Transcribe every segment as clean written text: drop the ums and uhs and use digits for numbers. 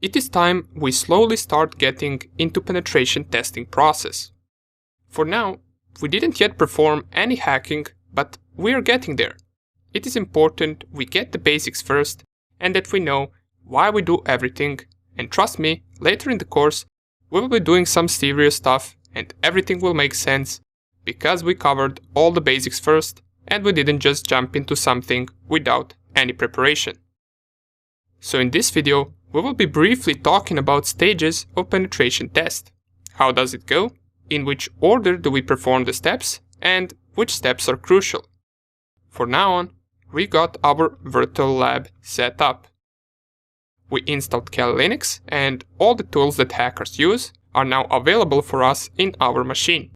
it is time we slowly start getting into penetration testing process. For now, we didn't yet perform any hacking, but we are getting there. It is important we get the basics first and that we know why we do everything, and trust me, later in the course we will be doing some serious stuff and everything will make sense because we covered all the basics first and we didn't just jump into something without any preparation. So in this video, we will be briefly talking about stages of penetration test. How does it go? In which order do we perform the steps? And which steps are crucial? For now on, we got our virtual lab set up. We installed Kali Linux and all the tools that hackers use are now available for us in our machine.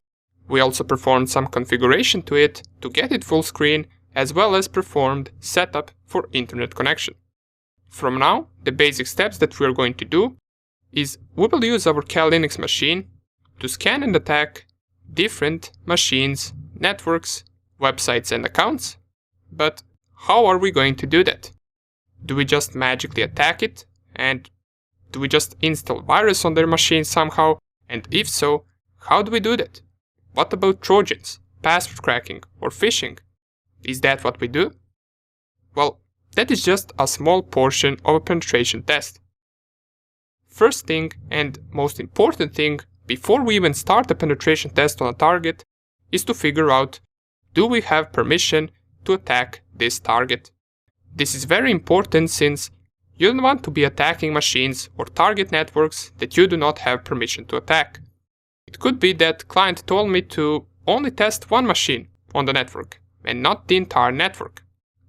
We also performed some configuration to it to get it full screen, as well as performed setup for internet connection. From now, the basic steps that we are going to do is we will use our Kali Linux machine to scan and attack different machines, networks, websites and accounts. But how are we going to do that? Do we just magically attack it? And do we just install virus on their machine somehow? And if so, how do we do that? What about Trojans, password cracking or phishing? Is that what we do? Well, that is just a small portion of a penetration test. First thing and most important thing before we even start a penetration test on a target is to figure out, do we have permission to attack this target? This is very important since you don't want to be attacking machines or target networks that you do not have permission to attack. It could be that client told me to only test one machine on the network and not the entire network.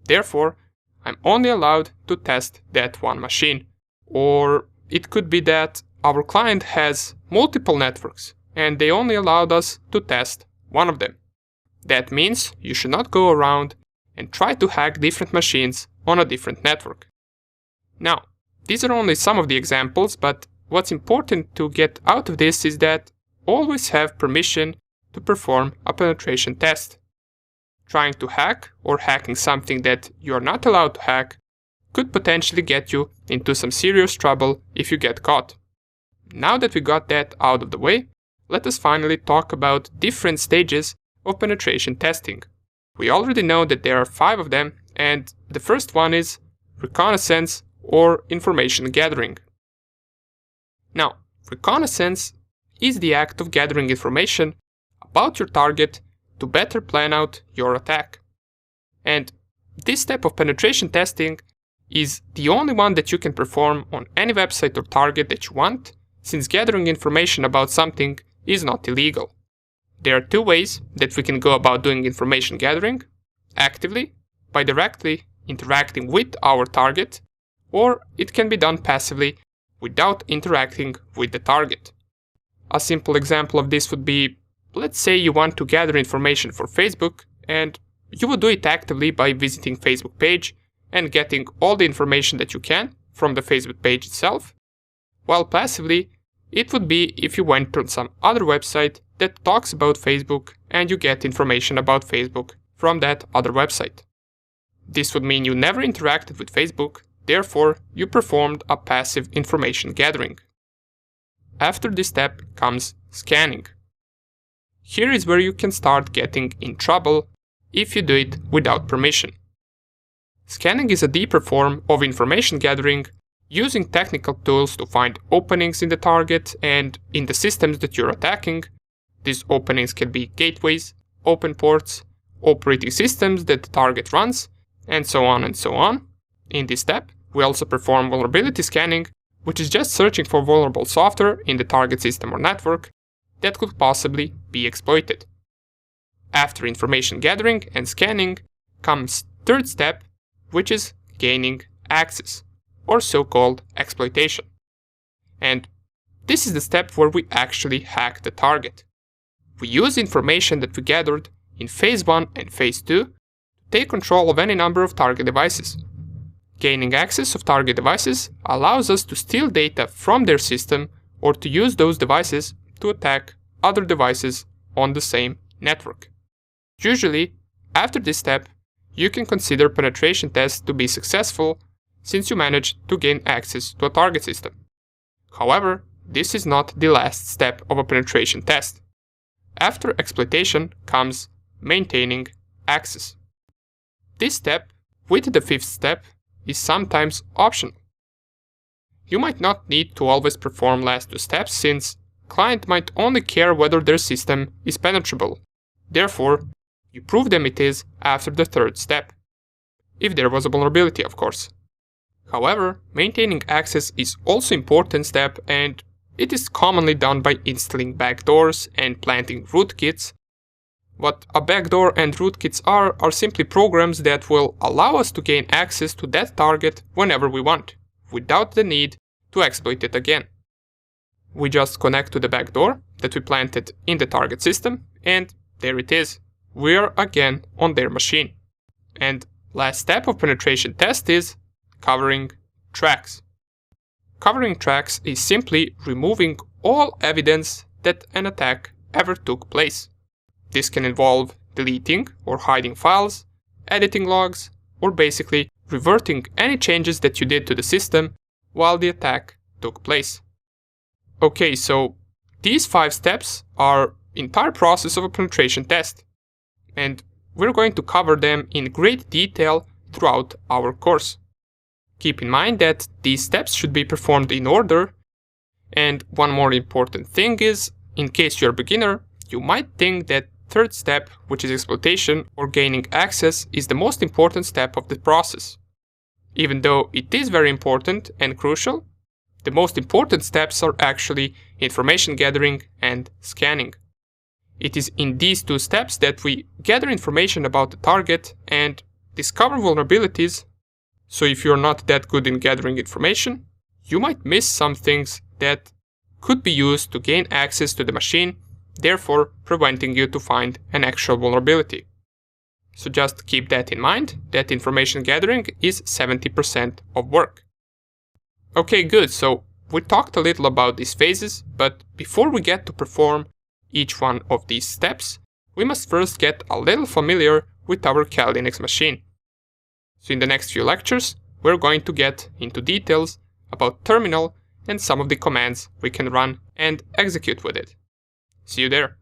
Therefore, I'm only allowed to test that one machine. Or it could be that our client has multiple networks and they only allowed us to test one of them. That means you should not go around and try to hack different machines on a different network. Now, these are only some of the examples, but what's important to get out of this is that always have permission to perform a penetration test. Trying to hack or hacking something that you are not allowed to hack could potentially get you into some serious trouble if you get caught. Now that we got that out of the way, let us finally talk about different stages of penetration testing. We already know that there are 5 of them, and the first one is reconnaissance or information gathering. Now, reconnaissance is the act of gathering information about your target to better plan out your attack. And this step of penetration testing is the only one that you can perform on any website or target that you want, since gathering information about something is not illegal. There are 2 ways that we can go about doing information gathering: actively, by directly interacting with our target, or it can be done passively without interacting with the target. A simple example of this would be, let's say you want to gather information for Facebook, and you would do it actively by visiting Facebook page and getting all the information that you can from the Facebook page itself, while passively it would be if you went to some other website that talks about Facebook and you get information about Facebook from that other website. This would mean you never interacted with Facebook, therefore you performed a passive information gathering. After this step comes scanning. Here is where you can start getting in trouble if you do it without permission. Scanning is a deeper form of information gathering using technical tools to find openings in the target and in the systems that you're attacking. These openings can be gateways, open ports, operating systems that the target runs, and so on and so on. In this step, we also perform vulnerability scanning, which is just searching for vulnerable software in the target system or network that could possibly be exploited. After information gathering and scanning comes third step, which is gaining access, or so-called exploitation. And this is the step where we actually hack the target. We use information that we gathered in phase 1 and phase 2 to take control of any number of target devices. Gaining access of target devices allows us to steal data from their system or to use those devices to attack other devices on the same network. Usually, after this step, you can consider penetration tests to be successful since you managed to gain access to a target system. However, this is not the last step of a penetration test. After exploitation comes maintaining access. This step, with the fifth step, is sometimes optional. You might not need to always perform last two steps, since client might only care whether their system is penetrable. Therefore, you prove them it is after the third step. If there was a vulnerability, of course. However, maintaining access is also an important step, and it is commonly done by installing backdoors and planting rootkits. What a backdoor and rootkits are simply programs that will allow us to gain access to that target whenever we want, without the need to exploit it again. We just connect to the backdoor that we planted in the target system, and there it is. We're again on their machine. And last step of penetration test is covering tracks. Covering tracks is simply removing all evidence that an attack ever took place. This can involve deleting or hiding files, editing logs, or basically reverting any changes that you did to the system while the attack took place. Okay, so these 5 steps are the entire process of a penetration test, and we're going to cover them in great detail throughout our course. Keep in mind that these steps should be performed in order, and one more important thing is, in case you're a beginner, you might think that third step, which is exploitation or gaining access, is the most important step of the process. Even though it is very important and crucial, the most important steps are actually information gathering and scanning. It is in these 2 steps that we gather information about the target and discover vulnerabilities. So if you're not that good in gathering information, you might miss some things that could be used to gain access to the machine, therefore preventing you to find an actual vulnerability. So just keep that in mind, that information gathering is 70% of work. Okay, good, so we talked a little about these phases, but before we get to perform each one of these steps, we must first get a little familiar with our Kali Linux machine. So in the next few lectures, we're going to get into details about terminal and some of the commands we can run and execute with it. See you there.